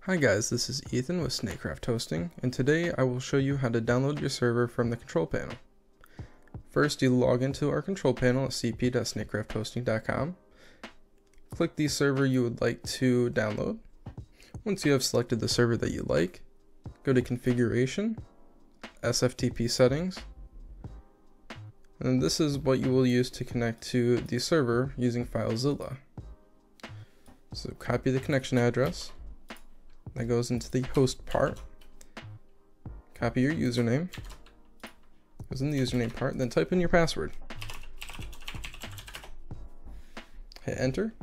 Hi guys, this is Ethan with Snakecraft Hosting, and today I will show you how to download your server from the control panel. First, you log into our control panel at cp.snakecrafthosting.com. Click the server you would like to download. Once you have selected the server that you like, go to Configuration, SFTP Settings, and this is what you will use to connect to the server using Filezilla. So copy the connection address. That goes into the host part. Copy your username. Goes in the username part, then type in your password. Hit enter.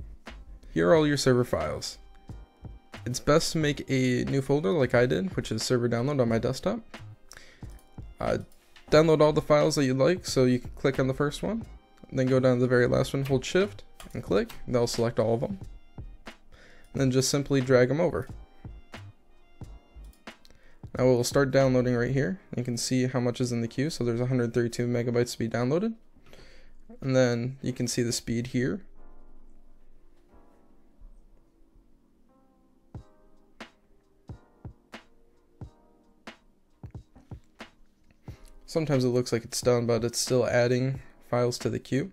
Here are all your server files. It's best to make a new folder like I did, which is server download on my desktop. Download all the files that you like, so you can click on the first one, then go down to the very last one, hold shift and click, and that'll select all of them. And then just simply drag them over. Now we'll start downloading right here. You can see how much is in the queue. So there's 132 megabytes to be downloaded. And then you can see the speed here. Sometimes it looks like it's done, but it's still adding files to the queue.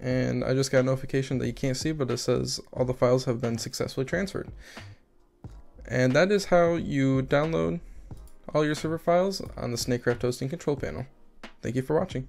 And I just got a notification that you can't see, but it says all the files have been successfully transferred. And that is how you download all your server files on the Snakecraft Hosting control panel. Thank you for watching.